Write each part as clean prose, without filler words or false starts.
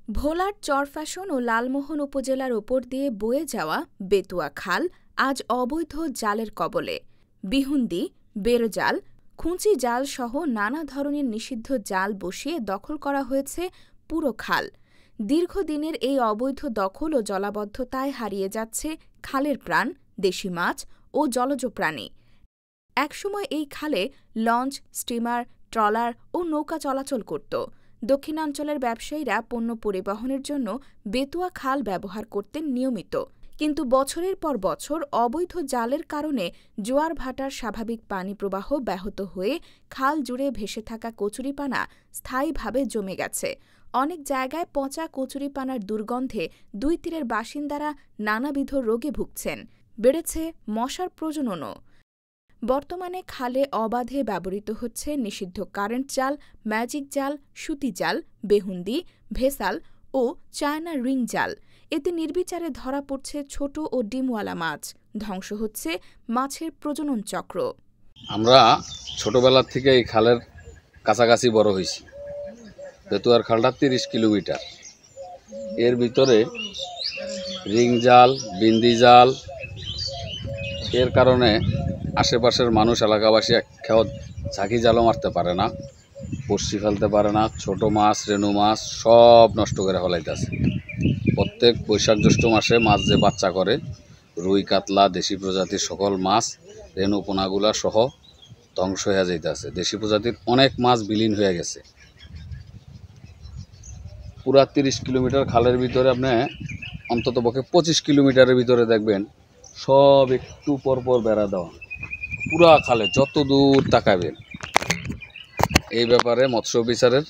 ভোলার চরফ্যাশন ও লালমোহন উপজেলার ওপর দিয়ে বয়ে যাওয়া বেতুয়া খাল আজ অবৈধ জালের কবলে। বিহুন্দি, বেড়জাল, খুঁচি জাল সহ নানা ধরনের নিষিদ্ধ জাল বসিয়ে দখল করা হয়েছে পুরো খাল। দীর্ঘদিনের এই অবৈধ দখল ও জলাবদ্ধতায় হারিয়ে যাচ্ছে খালের প্রাণ, দেশি মাছ ও জলজ প্রাণী। একসময় এই খালে লঞ্চ, স্টিমার, ট্রলার ও নৌকা চলাচল করত। দক্ষিণাঞ্চলের ব্যবসায়ীরা পণ্য পরিবহনের জন্য বেতুয়া খাল ব্যবহার করতেন নিয়মিত। কিন্তু বছরের পর বছর অবৈধ জালের কারণে জোয়ার ভাটার স্বাভাবিক পানি প্রবাহ ব্যাহত হয়ে খাল জুড়ে ভেসে থাকা কচুরিপানা স্থায়ীভাবে জমে গেছে। অনেক জায়গায় পচা কচুরিপানার দুর্গন্ধে দুই তীরের বাসিন্দারা নানাবিধ রোগে ভুগছেন। বেড়েছে মশার প্রজননও। বর্তমানে খালে অবাধে ব্যবহৃত হচ্ছে নিষিদ্ধ কারেন্ট জাল, ম্যাজিক জাল, সুতি জাল, বেহুন্দি, ভেসাল ও চায়না রিং জাল। এতে নির্বিচারে ধরা পড়ছে ছোট ও ডিমওয়ালা মাছ। ধ্বংস হচ্ছে মাছের প্রজনন চক্র। আমরা ছোটবেলা থেকে এই খালের কাছাকাছি বড় হয়েছি। বেতুয়ার খালটা 30 কিলোমিটার। এর ভিতরে রিং জাল, বিন্দি জাল, এর কারণে আশেপাশের মানুষ, এলাকাবাসী কেউ ঝাঁকি জালও মারতে পারে না, বড়শি ফেলতে পারে না। ছোট মাছ, রেণু মাছ সব নষ্ট করে ফেলাইতেছে। প্রত্যেক বৈশাখ জ্যৈষ্ঠ মাসে মাছ যে বাচ্চা করে, রুই, কাতলা, দেশি প্রজাতির সকল মাছ, রেণু পোনাগুলা সহ ধ্বংস হয়ে যাইতেছে। দেশি প্রজাতির অনেক মাছ বিলীন হয়ে গেছে। পুরা 30 কিলোমিটার খালের ভিতরে আপনি অন্ততপক্ষে 25 কিলোমিটারের ভিতরে দেখবেন সব একটু পরপর বেড়া দেওয়া, পুরা খালে যত দূর তাকাবেন। এই ব্যাপারে মৎস্য অফিসারের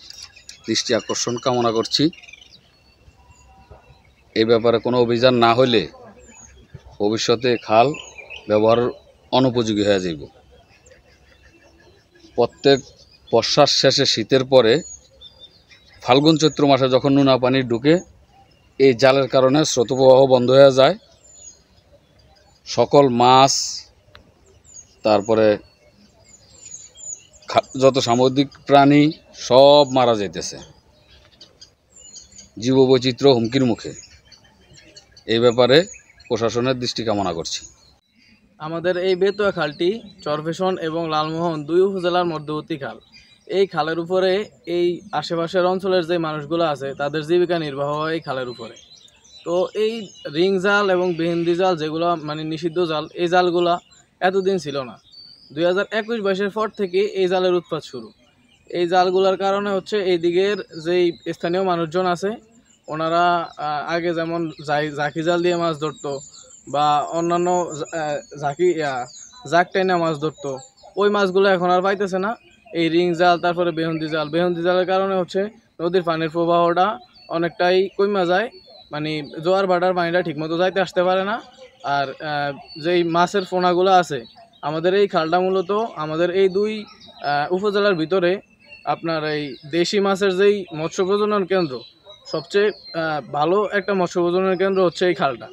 দৃষ্টি আকর্ষণ কামনা করছি। এই ব্যাপারে কোনো অভিযান না হলে ভবিষ্যতে খাল ব্যবহার অনুপযোগী হয়ে যাইব। প্রত্যেক বর্ষার শেষে শীতের পরে ফাল্গুন চৈত্র মাসে যখন নোনা পানি ঢুকে, এই জালের কারণে স্রোতপ্রবাহ বন্ধ হয়ে যায়। সকল মাছ, তারপরে যত সামুদ্রিক প্রাণী সব মারা যাইতেছে। জীববৈচিত্র্য হুমকির মুখে। এই ব্যাপারে প্রশাসনের দৃষ্টি কামনা করছি। আমাদের এই বেতুয়া খালটি চরফ্যাশন এবং লালমোহন দুই উপজেলার মধ্যবর্তী খাল। এই খালের উপরে এই আশেপাশের অঞ্চলের যে মানুষগুলো আছে তাদের জীবিকা নির্বাহ হয় এই খালের উপরে। তো এই রিং জাল এবং বেহিন্দি জাল, যেগুলো মানে নিষিদ্ধ জাল, এই জালগুলা এতদিন ছিল না। 2021-22 পর থেকে এই জালের উৎপাত শুরু। এই জালগুলোর কারণে হচ্ছে এই দিকের যেই স্থানীয় মানুষজন আছে, ওনারা আগে যেমন ঝাঁকি জাল দিয়ে মাছ ধরতো বা অন্যান্য জাক টাইনা মাছ ধরতো, ওই মাছগুলো এখন আর পাইতেছে না। এই রিং জাল, তারপরে বেহুন্দি জালের কারণে হচ্ছে নদীর পানির প্রবাহটা অনেকটাই কমে যায়। মানে জোয়ার ভাটার পানিটা ঠিকমতো যাইতে আসতে পারে না। আর যেই মাছের পোনাগুলো আছে, আমাদের এই খালটা মূলত আমাদের এই দুই উপজেলার ভিতরে আপনার এই দেশি মাছের যেই মৎস্য প্রজনন কেন্দ্র, সবচেয়ে ভালো একটা মৎস্য প্রজনন কেন্দ্র হচ্ছে এই খালটা।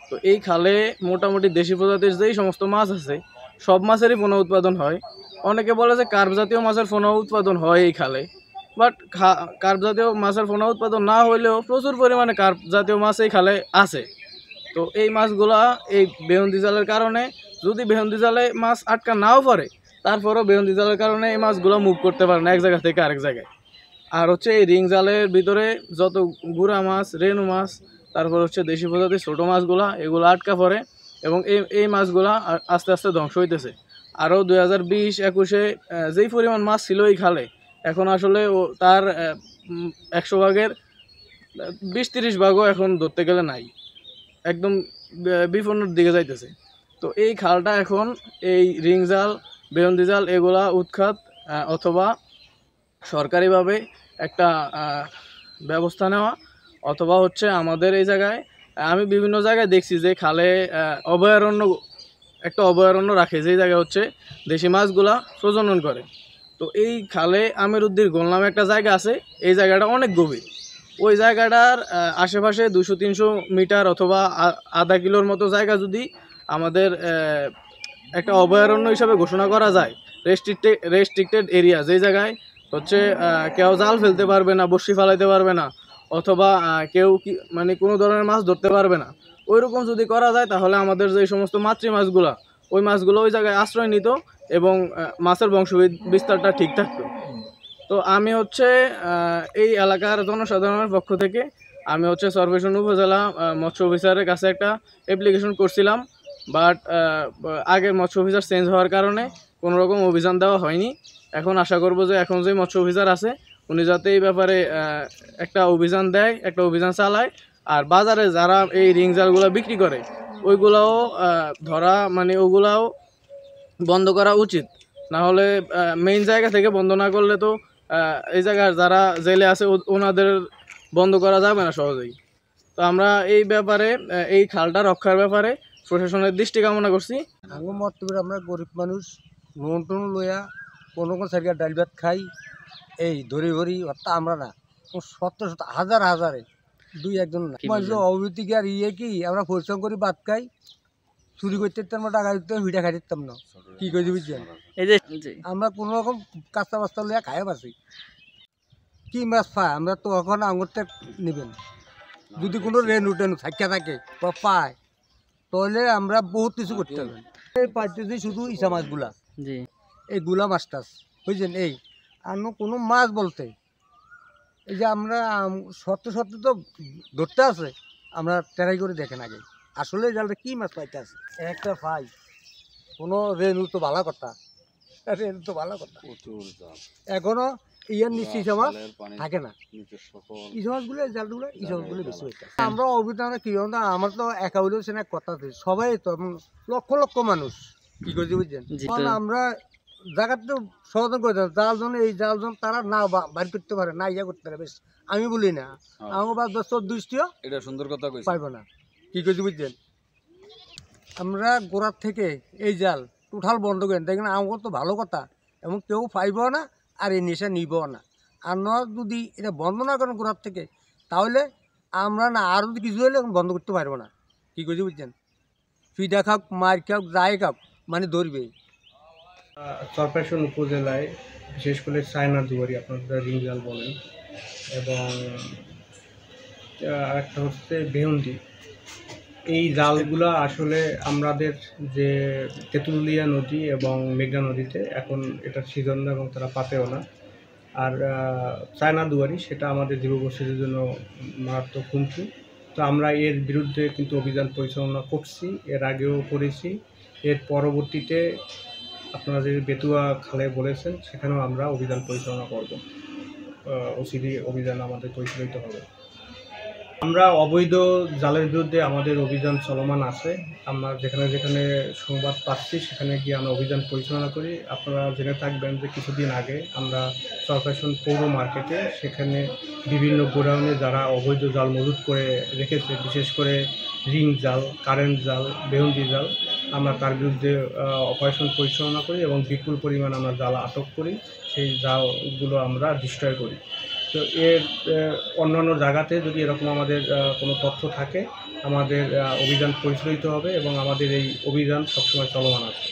তো এই খালে মোটামুটি দেশি প্রজাতির যেই সমস্ত মাছ আছে, সব মাছেরই পোনা উৎপাদন হয়। অনেকে বলে যে কার্প জাতীয় মাছের পোনা উৎপাদন হয় এই খালে, বাট কার্প জাতীয় মাছের পোনা উৎপাদন না হইলেও প্রচুর পরিমাণে কার্প জাতীয় মাছ এই খালে আছে। তো এই মাছগুলা এই বেহুন্দি জালের কারণে, যদি বেহুন্দি জালে মাছ আটকা নাও পারে, তারপরেও বেহুন্দি জালের কারণে এই মাছগুলো মুভ করতে পারে না এক জায়গা থেকে আরেক জায়গায়। আর হচ্ছে এই রিং জালের ভিতরে যত গুড়া মাছ, রেণু মাছ, তারপর হচ্ছে দেশি প্রজাতির ছোটো মাছগুলা, এগুলো আটকা পড়ে এবং এই মাছগুলা আস্তে আস্তে ধ্বংস হইতেছে। আরও 2020-21-এ যেই পরিমাণ মাছ ছিল এই খালে, এখন আসলে তার 100 ভাগের 20-30 ভাগও এখন ধরতে গেলে নাই, একদম বিপন্নর দিকে যাইতেছে। তো এই খালটা এখন এই রিং জাল, বেহুন্দি জাল এগুলা উৎখাত অথবা সরকারিভাবে একটা ব্যবস্থা নেওয়া, অথবা হচ্ছে আমাদের এই জায়গায় আমি বিভিন্ন জায়গায় দেখছি যে খালে একটা অভয়ারণ্য রাখে, যে জায়গায় হচ্ছে দেশি মাছগুলা প্রজনন করে। তো এই খালে আমিরুদ্দির গোল নামে একটা জায়গা আছে। এই জায়গাটা অনেক গভীর। ওই জায়গাটার আশেপাশে 200-300 মিটার অথবা আধা কিলোর মতো জায়গা যদি আমাদের একটা অভয়ারণ্য হিসাবে ঘোষণা করা যায়, রেস্ট্রিক্টেড এরিয়া, যেই জায়গায় হচ্ছে কেউ জাল ফেলতে পারবে না, বড়শি ফেলাইতে পারবে না, অথবা কেউ মানে কোনো ধরনের মাছ ধরতে পারবে না। ওইরকম যদি করা যায় তাহলে আমাদের যে সমস্ত মাতৃ মাছগুলো ওই মাছগুলো ওই জায়গায় আশ্রয় নিত এবং মাছের বংশ বিস্তারটা ঠিক থাকতো। তো আমি হচ্ছে এই এলাকার জনসাধারণের পক্ষ থেকে আমি হচ্ছে চরফ্যাশন উপজেলা মৎস্য অফিসারের কাছে একটা অ্যাপ্লিকেশন করছিলাম, বাট আগের মৎস্য অফিসার চেঞ্জ হওয়ার কারণে কোনো রকম অভিযান দেওয়া হয়নি। এখন আশা করব যে এখন যে মৎস্য অফিসার আছে উনি যাতে এই ব্যাপারে একটা অভিযান দেয়, একটা অভিযান চালায়, আর বাজারে যারা এই রিং জালগুলো বিক্রি করে ওইগুলাও ধরা মানে ওগুলাও বন্ধ করা উচিত। না হলে মেইন জায়গা থেকে বন্ধ না করলে তো এই জায়গার যারা জেলে আছে ওনাদের বন্ধ করা যাবে না সহজেই। তো আমরা এই ব্যাপারে এই খালটা রক্ষার ব্যাপারে প্রশাসনের দৃষ্টি কামনা করছি। আঙ্গুর মর্তবের আমরা গরিব মানুষ লোন টোন লইয়া কোনো সাইড ডাল ভাত খাই, এই ধরি ভরি অর্থাৎ আমরা না শত শত হাজার হাজারে দুই একজন না অবৈতিক আর কি আমরা পরিশ্রম করি ভাত খাই, চুরি করতে আমরা টাকা দিতে ভিটা খাই দিতাম না, কি করে বুঝছেন? এই যে আমরা কোনো রকম কাঁচা বাস্তা লইয়া খাইয়া পাচ্ছি, কি মাছ পায় আমরা তো এখন আঙুরটা নেবেন যদি কোনো রেনু টেনু থাকিয়া থাকে বা পায় তাহলে আমরা বহুত কিছু করতে হবে। পাইতেছি শুধু ইসা মাছগুলা, এই গুলা মাছ টাছ বুঝছেন, এই আর কোনো মাছ বলতে এই যে আমরা সত্য সত্য তো ধরতে আছে, আমরা ট্রাই করে দেখেন আগে আসলে জালটা কি মাছ পাইতে আছে। একটা পাই কোনো রেনু তো ভালো কথা, রেনু তো ভালো কথা, এখনো ইয়ার নিশ্চয় ইসা মাছ থাকে না, ইসা মাছগুলো জালগুলো ইসা মাছগুলো বেশি হইতে আমরা অভিজ্ঞতা কি না, আমার তো একা হইলেও সে কথা আছে, সবাই তো লক্ষ লক্ষ মানুষ কি করছে বুঝছেন। আমরা জায়গাতে তো সমাধান করে দেন জালজন, এই জালজন তারা না বাড়ি করতে পারে না, ইয়া করতে পারে বেশ, আমি বলি না আমার বা 10-20টিও এটা সুন্দর কথা পাইব না, কি করছে বুঝছেন। আমরা গোড়ার থেকে এই জাল টোটাল বন্ধ করেন, দেখেন আমার তো ভালো কথা এবং কেউ পাইব না আর এই নেশা নিব না। আর না যদি এটা বন্ধ না করেন গোড়ার থেকে তাহলে আমরা না আরও যদি কিছু হলে বন্ধ করতে পারবো না, কী করছি বুঝছেন। ফিডা খাওক মার খাওক যাই খাওক মানে ধরবেই। চরফ্যাশন উপজেলায় বিশেষ করে চায়না দুয়ারি আপনারা রিং জাল বলেন, এবং একটা হচ্ছে বেহুন্দি, এই জালগুলা আসলে আমাদের যে তেঁতুলিয়া নদী এবং মেঘনা নদীতে এখন এটার সিজন না এবং তারা পাতেও না। আর চায়না দুয়ারি সেটা আমাদের জীববৈচিত্র্যের জন্য মারাত্মক হুমকি। তো আমরা এর বিরুদ্ধে কিন্তু অভিযান পরিচালনা করছি, এর আগেও করেছি, এর পরবর্তীতে আপনারা যে বেতুয়া খালে বলেছেন সেখানেও আমরা অভিযান পরিচালনা করব, ওসিডি অভিযান আমাদের পরিচালিত হবে। আমরা অবৈধ জালের বিরুদ্ধে আমাদের অভিযান চলমান আছে, আমরা যেখানে যেখানে সংবাদ পাচ্ছি সেখানে গিয়ে আমরা অভিযান পরিচালনা করি। আপনারা জেনে থাকবেন যে কিছুদিন আগে আমরা চরফ্যাশন পৌর মার্কেটে সেখানে বিভিন্ন গোডাউনে যারা অবৈধ জাল মজুত করে রেখেছে, বিশেষ করে রিং জাল, কারেন্ট জাল, বেহুন্দি জাল, আমরা তার বিরুদ্ধে অপারেশন পরিচালনা করি এবং বিপুল পরিমাণ আমরা জাল আটক করি, সেই জালগুলো আমরা ডিস্ট্রয় করি। তো এর অন্যান্য জায়গাতে যদি এরকম আমাদের কোনো তথ্য থাকে আমাদের অভিযান পরিচালিত হবে এবং আমাদের এই অভিযান সবসময় চলমান আছে।